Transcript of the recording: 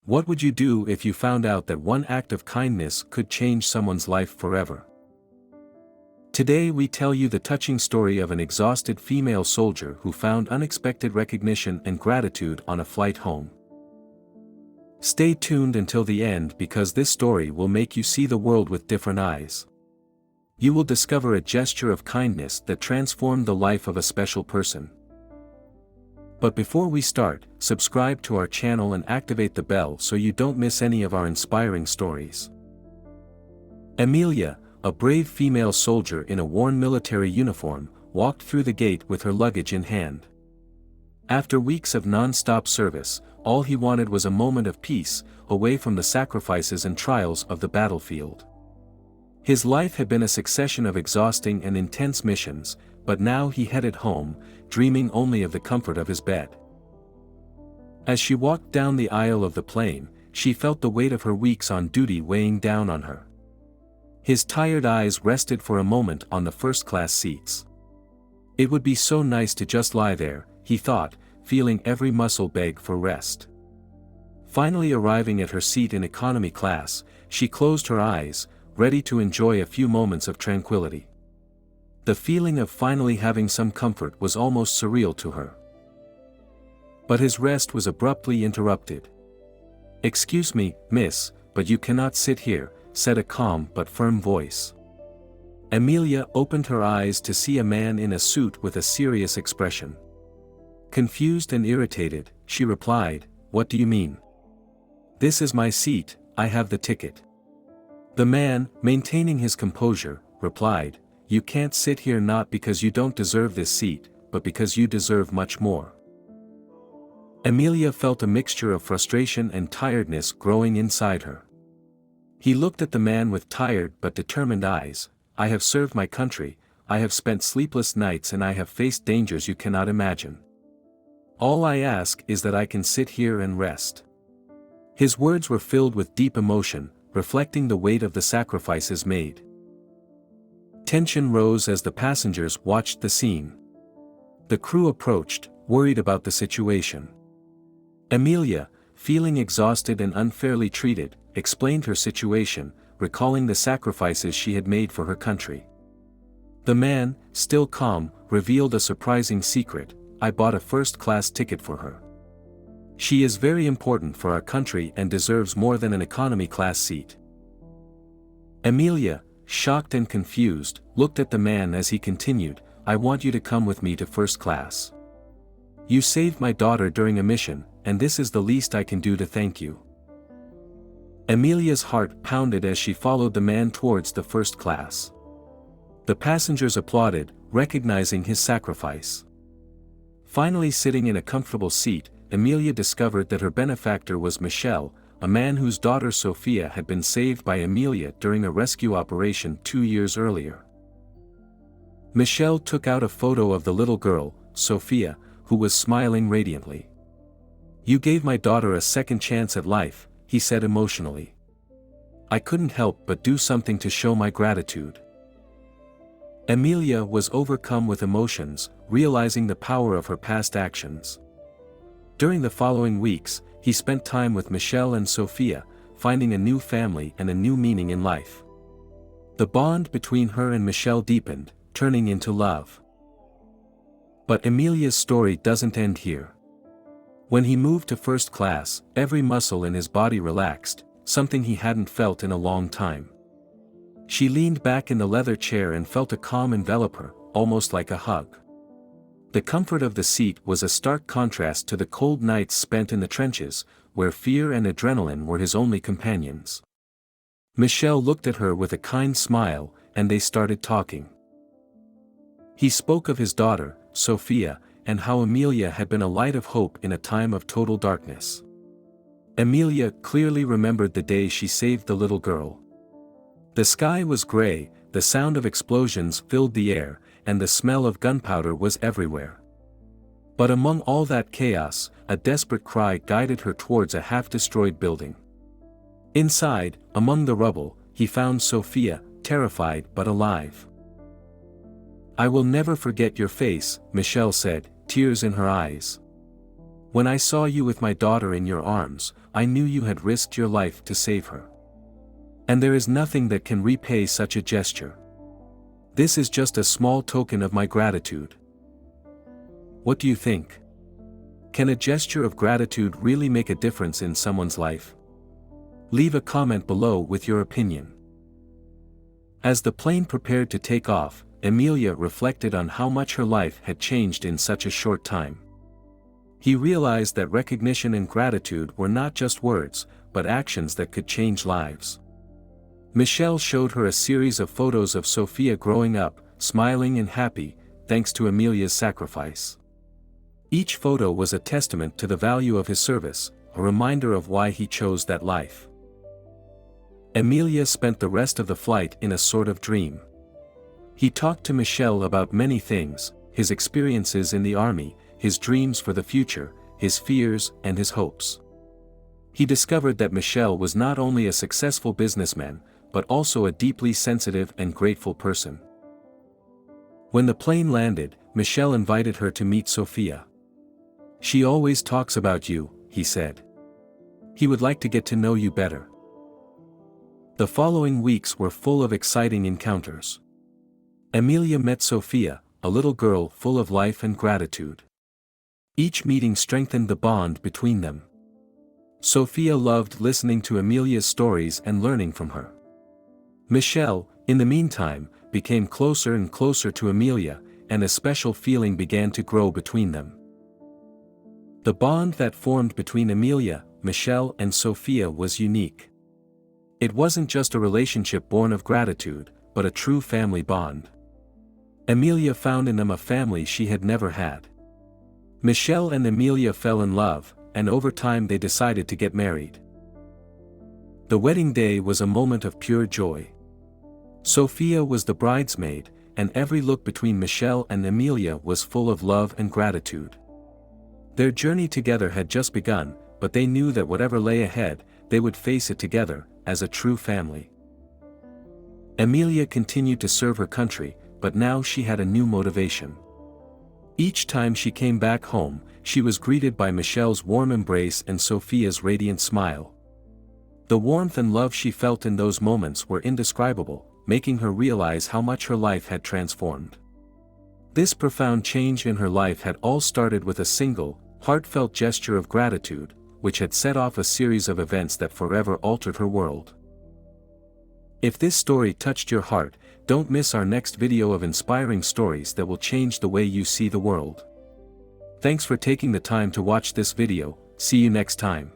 What would you do if you found out that one act of kindness could change someone's life forever? Today we tell you the touching story of an exhausted female soldier who found unexpected recognition and gratitude on a flight home. Stay tuned until the end because this story will make you see the world with different eyes. You will discover a gesture of kindness that transformed the life of a special person. But before we start, subscribe to our channel and activate the bell so you don't miss any of our inspiring stories. Amelia, a brave female soldier in a worn military uniform, walked through the gate with her luggage in hand. After weeks of non-stop service, all he wanted was a moment of peace, away from the sacrifices and trials of the battlefield. His life had been a succession of exhausting and intense missions, but now he headed home, dreaming only of the comfort of his bed. As she walked down the aisle of the plane, she felt the weight of her weeks on duty weighing down on her. His tired eyes rested for a moment on the first-class seats. It would be so nice to just lie there, he thought, feeling every muscle beg for rest. Finally arriving at her seat in economy class, she closed her eyes, ready to enjoy a few moments of tranquility. The feeling of finally having some comfort was almost surreal to her. But his rest was abruptly interrupted. "Excuse me, miss, but you cannot sit here," said a calm but firm voice. Amelia opened her eyes to see a man in a suit with a serious expression. Confused and irritated, she replied, "What do you mean? This is my seat, I have the ticket." The man, maintaining his composure, replied, "You can't sit here not because you don't deserve this seat, but because you deserve much more." Amelia felt a mixture of frustration and tiredness growing inside her. He looked at the man with tired but determined eyes. "I have served my country, I have spent sleepless nights and I have faced dangers you cannot imagine. All I ask is that I can sit here and rest." His words were filled with deep emotion, reflecting the weight of the sacrifices made. Tension rose as the passengers watched the scene. The crew approached, worried about the situation. Amelia, feeling exhausted and unfairly treated, explained her situation, recalling the sacrifices she had made for her country. The man, still calm, revealed a surprising secret: "I bought a first-class ticket for her. She is very important for our country and deserves more than an economy-class seat." Amelia, shocked and confused, looked at the man as he continued, "I want you to come with me to first class. You saved my daughter during a mission, and this is the least I can do to thank you." Amelia's heart pounded as she followed the man towards the first class. The passengers applauded, recognizing his sacrifice. Finally sitting in a comfortable seat, Amelia discovered that her benefactor was Michel, a man whose daughter Sophia had been saved by Amelia during a rescue operation 2 years earlier. Michel took out a photo of the little girl, Sophia, who was smiling radiantly. "You gave my daughter a second chance at life," he said emotionally. "I couldn't help but do something to show my gratitude." Amelia was overcome with emotions, realizing the power of her past actions. During the following weeks, he spent time with Michel and Sophia, finding a new family and a new meaning in life. The bond between her and Michel deepened, turning into love. But Amelia's story doesn't end here. When he moved to first class, every muscle in his body relaxed, something he hadn't felt in a long time. She leaned back in the leather chair and felt a calm envelop her, almost like a hug. The comfort of the seat was a stark contrast to the cold nights spent in the trenches, where fear and adrenaline were his only companions. Michel looked at her with a kind smile, and they started talking. He spoke of his daughter, Sophia, and how Amelia had been a light of hope in a time of total darkness. Amelia clearly remembered the day she saved the little girl. The sky was gray, the sound of explosions filled the air, and the smell of gunpowder was everywhere. But among all that chaos, a desperate cry guided her towards a half-destroyed building. Inside, among the rubble, he found Sophia, terrified but alive. "I will never forget your face," Michel said, tears in her eyes. When I saw you with my daughter in your arms, I knew you had risked your life to save her. And there is nothing that can repay such a gesture. This is just a small token of my gratitude. What do you think? Can a gesture of gratitude really make a difference in someone's life? Leave a comment below with your opinion. As the plane prepared to take off, Emilia reflected on how much her life had changed in such a short time. He realized that recognition and gratitude were not just words, but actions that could change lives. Michelle showed her a series of photos of Sophia growing up, smiling and happy, thanks to Emilia's sacrifice. Each photo was a testament to the value of his service, a reminder of why he chose that life. Emilia spent the rest of the flight in a sort of dream. He talked to Michelle about many things: his experiences in the army, his dreams for the future, his fears and his hopes. He discovered that Michelle was not only a successful businessman, but also a deeply sensitive and grateful person. When the plane landed, Michelle invited her to meet Sophia. "She always talks about you," he said. "He would like to get to know you better." The following weeks were full of exciting encounters. Emilia met Sophia, a little girl full of life and gratitude. Each meeting strengthened the bond between them. Sophia loved listening to Emilia's stories and learning from her. Michelle, in the meantime, became closer and closer to Emilia, and a special feeling began to grow between them. The bond that formed between Emilia, Michelle and Sophia was unique. It wasn't just a relationship born of gratitude, but a true family bond. Emilia found in them a family she had never had. Michelle and Emilia fell in love, and over time they decided to get married. The wedding day was a moment of pure joy. Sophia was the bridesmaid, and every look between Michelle and Emilia was full of love and gratitude. Their journey together had just begun, but they knew that whatever lay ahead, they would face it together, as a true family. Emilia continued to serve her country, but now she had a new motivation. Each time she came back home, she was greeted by Michelle's warm embrace and Sophia's radiant smile. The warmth and love she felt in those moments were indescribable, making her realize how much her life had transformed. This profound change in her life had all started with a single, heartfelt gesture of gratitude, which had set off a series of events that forever altered her world. If this story touched your heart, don't miss our next video of inspiring stories that will change the way you see the world. Thanks for taking the time to watch this video. See you next time.